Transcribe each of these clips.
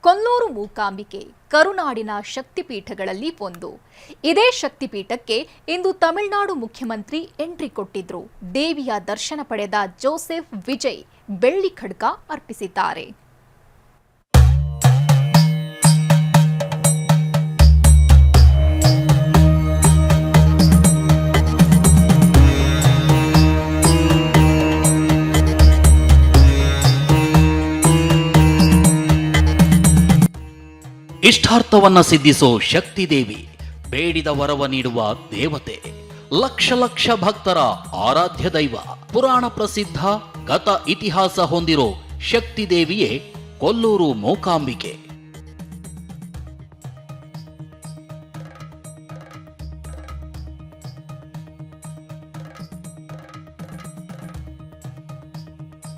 ಕೊಲ್ಲೂರು ಮೂಕಾಂಬಿಕೆ ಕರುನಾಡಿನ ಶಕ್ತಿಪೀಠಗಳಲ್ಲಿ ಒಂದು. ಇದೇ ಶಕ್ತಿಪೀಠಕ್ಕೆ ಇಂದು ತಮಿಳುನಾಡು ಮುಖ್ಯಮಂತ್ರಿ ಎಂಟ್ರಿ ಕೊಟ್ಟಿದ್ರು. ದೇವಿಯ ದರ್ಶನ ಪಡೆದ ಜೋಸೆಫ್ ವಿಜಯ್ ಬೆಳ್ಳಿ ಖಡ್ಗ ಅರ್ಪಿಸಿದ್ದಾರೆ. ಇಷ್ಟಾರ್ಥವನ್ನ ಸಿದ್ಧಿಸೋ ಶಕ್ತಿ ದೇವಿ, ಬೇಡಿದ ವರವ ನೀಡುವ ದೇವತೆ, ಲಕ್ಷ ಲಕ್ಷ ಭಕ್ತರ ಆರಾಧ್ಯ ದೈವ, ಪುರಾಣ ಪ್ರಸಿದ್ಧ ಗತ ಇತಿಹಾಸ ಹೊಂದಿರೋ ಶಕ್ತಿ ದೇವಿಯೇ ಕೊಲ್ಲೂರು ಮೂಕಾಂಬಿಕೆ.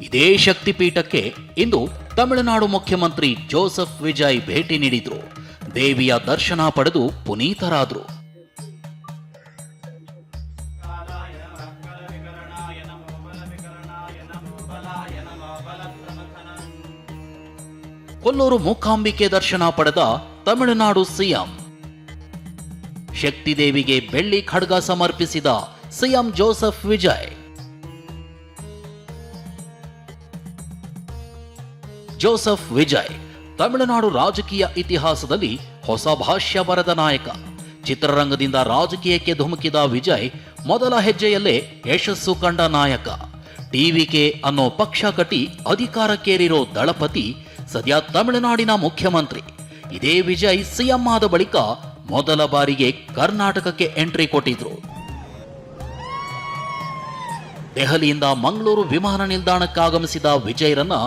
ಇದೇ ಶಕ್ತಿಪೀಠಕ್ಕೆ ಇಂದು ತಮಿಳುನಾಡು ಮುಖ್ಯಮಂತ್ರಿ ಜೋಸೆಫ್ ವಿಜಯ್ ಭೇಟಿ ನೀಡಿದ್ರು. ದೇವಿಯ ದರ್ಶನ ಪಡೆದು ಪುನೀತರಾದ್ರು. ಕೊಲ್ಲೂರು ಮೂಕಾಂಬಿಕೆ ದರ್ಶನ ಪಡೆದ ತಮಿಳುನಾಡು ಸಿಎಂ. ಶಕ್ತಿ ದೇವಿಗೆ ಬೆಳ್ಳಿ ಖಡ್ಗ ಸಮರ್ಪಿಸಿದ CM Joseph Vijay. Joseph Vijay Tamil Nadu ರಾಜಕೀಯ ಇತಿಹಾಸದಲ್ಲಿ ಹೊಸ ಭಾಷ್ಯ ಬರೆದ ನಾಯಕ. ಚಿತ್ರರಂಗದಿಂದ ರಾಜಕೀಯಕ್ಕೆ ಧುಮುಕಿದ ವಿಜಯ್ ಮೊದಲ ಹೆಜ್ಜೆಯಲ್ಲೇ ಯಶಸ್ಸು ಕಂಡ ನಾಯಕ. ಟಿವಿಕೆ ಅನ್ನೋ ಪಕ್ಷ ಕಟ್ಟಿ ಅಧಿಕಾರಕ್ಕೇರಿರೋ ದಳಪತಿ ಸದ್ಯ ತಮಿಳುನಾಡಿನ ಮುಖ್ಯಮಂತ್ರಿ. ಇದೇ ವಿಜಯ್ ಸಿಎಂ ಆದ ಬಳಿಕ ಮೊದಲ ಬಾರಿಗೆ ಕರ್ನಾಟಕಕ್ಕೆ ಎಂಟ್ರಿ ಕೊಟ್ಟಿದ್ರು. ದೆಹಲಿಯಿಂದ ಮಂಗಳೂರು ವಿಮಾನ ನಿಲ್ದಾಣಕ್ಕಾಗಮಿಸಿದ ವಿಜಯ್ರನ್ನ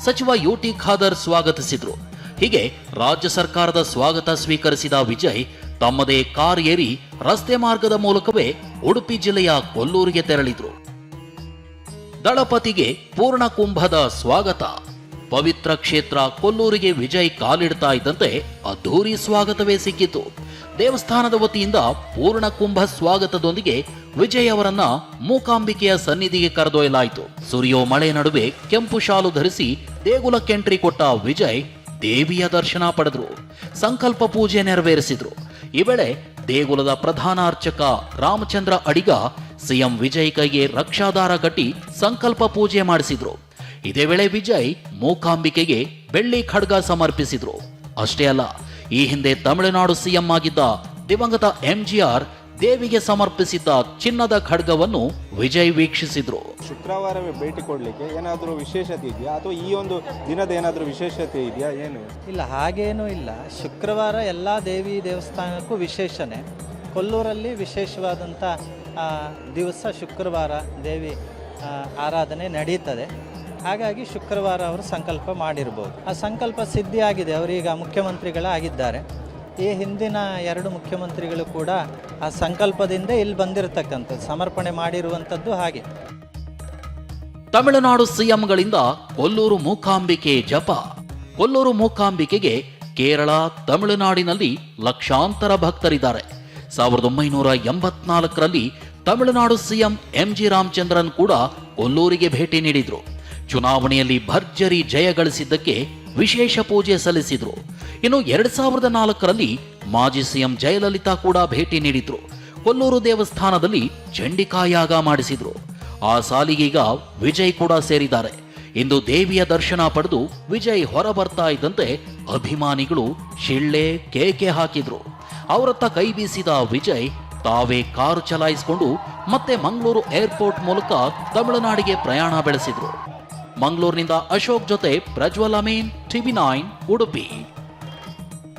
ಸಚಿವ ಯುಟಿ ಖಾದರ್ ಸ್ವಾಗತಿಸಿದ್ರು. ಹೀಗೆ ರಾಜ್ಯ ಸರ್ಕಾರದ ಸ್ವಾಗತ ಸ್ವೀಕರಿಸಿದ ವಿಜಯ್ ತಮ್ಮದೇ ಕಾರ್ ಏರಿ ರಸ್ತೆ ಮಾರ್ಗದ ಮೂಲಕವೇ ಉಡುಪಿ ಜಿಲ್ಲೆಯ ಕೊಲ್ಲೂರಿಗೆ ತೆರಳಿದ್ರು. ದಳಪತಿಗೆ ಪೂರ್ಣ ಕುಂಭದ ಸ್ವಾಗತ. ಪವಿತ್ರ ಕ್ಷೇತ್ರ ಕೊಲ್ಲೂರಿಗೆ ವಿಜಯ್ ಕಾಲಿಡ್ತಾ ಇದ್ದಂತೆ ಅದ್ಧೂರಿ ಸ್ವಾಗತವೇ ಸಿಕ್ಕಿತು. ದೇವಸ್ಥಾನದ ವತಿಯಿಂದ ಪೂರ್ಣ ಕುಂಭ ಸ್ವಾಗತದೊಂದಿಗೆ ವಿಜಯ್ ಅವರನ್ನ ಮೂಕಾಂಬಿಕೆಯ ಸನ್ನಿಧಿಗೆ ಕರೆದೊಯ್ಯಲಾಯಿತು. ಸುರಿಯೋ ಮಳೆ ನಡುವೆ ಕೆಂಪು ಶಾಲು ಧರಿಸಿ ದೇಗುಲಕ್ಕೆಂಟ್ರಿ ಕೊಟ್ಟ ವಿಜಯ್ ದೇವಿಯ ದರ್ಶನ ಪಡೆದ್ರು. ಸಂಕಲ್ಪ ಪೂಜೆ ನೆರವೇರಿಸಿದ್ರು. ಈ ವೇಳೆ ದೇಗುಲದ ಪ್ರಧಾನ ಅರ್ಚಕ ರಾಮಚಂದ್ರ ಅಡಿಗ ಸಿಎಂ ವಿಜಯ್ ಕೈಗೆ ರಕ್ಷಾದಾರ ಕಟ್ಟಿ ಸಂಕಲ್ಪ ಪೂಜೆ ಮಾಡಿಸಿದ್ರು. ಇದೇ ವೇಳೆ ವಿಜಯ್ ಮೂಕಾಂಬಿಕೆಗೆ ಬೆಳ್ಳಿ ಖಡ್ಗ ಸಮರ್ಪಿಸಿದ್ರು. ಅಷ್ಟೇ ಅಲ್ಲ, ಈ ಹಿಂದೆ ತಮಿಳುನಾಡು ಸಿಎಂ ಆಗಿದ್ದ ದಿವಂಗತ ಎಂಜಿಆರ್ ದೇವಿಗೆ ಸಮರ್ಪಿಸಿದ್ದ ಚಿನ್ನದ ಖಡ್ಗವನ್ನು ವಿಜಯ್ ವೀಕ್ಷಿಸಿದ್ರು. ಶುಕ್ರವಾರವೇ ಭೇಟಿ ಕೊಡ್ಲಿಕ್ಕೆ ಏನಾದರೂ ವಿಶೇಷತೆ ಇದೆಯಾ ಅಥವಾ ಈ ಒಂದು ದಿನದ ಏನಾದರೂ ವಿಶೇಷತೆ ಇದೆಯಾ? ಏನು ಇಲ್ಲ, ಹಾಗೇನೂ ಇಲ್ಲ. ಶುಕ್ರವಾರ ಎಲ್ಲ ದೇವಿ ದೇವಸ್ಥಾನಕ್ಕೂ ವಿಶೇಷನೇ. ಕೊಲ್ಲೂರಲ್ಲಿ ವಿಶೇಷವಾದಂಥ ದಿವಸ ಶುಕ್ರವಾರ ದೇವಿ ಆರಾಧನೆ ನಡೀತದೆ. ಹಾಗಾಗಿ ಶುಕ್ರವಾರ ಅವರು ಸಂಕಲ್ಪ ಮಾಡಿರ್ಬೋದು. ಆ ಸಂಕಲ್ಪ ಸಿದ್ಧಿಯಾಗಿದೆ. ಅವರೀಗ ಮುಖ್ಯಮಂತ್ರಿಗಳಾಗಿದ್ದಾರೆ. ಈ ಹಿಂದಿನ 2 ಮುಖ್ಯಮಂತ್ರಿಗಳು ಕೂಡ ಆ ಸಂಕಲ್ಪದಿಂದ ಇಲ್ಲಿ ಬಂದಿರತಕ್ಕಂಥದ್ದು, ಸಮರ್ಪಣೆ ಮಾಡಿರುವಂಥದ್ದು. ಹಾಗೆ ತಮಿಳುನಾಡು ಸಿಎಂಗಳಿಂದ ಕೊಲ್ಲೂರು ಮೂಕಾಂಬಿಕೆ ಜಪ. ಕೊಲ್ಲೂರು ಮೂಕಾಂಬಿಕೆಗೆ ಕೇರಳ, ತಮಿಳುನಾಡಿನಲ್ಲಿ ಲಕ್ಷಾಂತರ ಭಕ್ತರಿದ್ದಾರೆ. 1984ರಲ್ಲಿ ತಮಿಳುನಾಡು ಸಿಎಂ ಎಂಜಿ ರಾಮಚಂದ್ರನ್ ಕೂಡ ಕೊಲ್ಲೂರಿಗೆ ಭೇಟಿ ನೀಡಿದ್ರು. ಚುನಾವಣೆಯಲ್ಲಿ ಭರ್ಜರಿ ಜಯ ಗಳಿಸಿದ್ದಕ್ಕೆ ವಿಶೇಷ ಪೂಜೆ ಸಲ್ಲಿಸಿದ್ರು. ಇನ್ನು 2004ರಲ್ಲಿ ಮಾಜಿ ಸಿಎಂ ಜಯಲಲಿತಾ ಕೂಡ ಭೇಟಿ ನೀಡಿದ್ರು. ಕೊಲ್ಲೂರು ದೇವಸ್ಥಾನದಲ್ಲಿ ಚಂಡಿಕಾಯಾಗ ಮಾಡಿಸಿದ್ರು. ಆ ಸಾಲಿಗೀಗ ವಿಜಯ್ ಕೂಡ ಸೇರಿದ್ದಾರೆ. ಇಂದು ದೇವಿಯ ದರ್ಶನ ಪಡೆದು ವಿಜಯ್ ಹೊರ ಬರ್ತಾ ಇದ್ದಂತೆ ಅಭಿಮಾನಿಗಳು ಶಿಳ್ಳೆ ಕೇಕೆ ಹಾಕಿದ್ರು. ಅವರತ್ತ ಕೈ ಬೀಸಿದ ವಿಜಯ್ ತಾವೇ ಕಾರು ಚಲಾಯಿಸಿಕೊಂಡು ಮತ್ತೆ ಮಂಗಳೂರು ಏರ್ಪೋರ್ಟ್ ಮೂಲಕ ತಮಿಳುನಾಡಿಗೆ ಪ್ರಯಾಣ ಬೆಳೆಸಿದ್ರು. ಮಂಗಳೂರಿನಿಂದ ಅಶೋಕ್ ಜೊತೆ ಪ್ರಜ್ವಲ್ ಅಮೀನ್, TV9 ಉಡುಪಿ.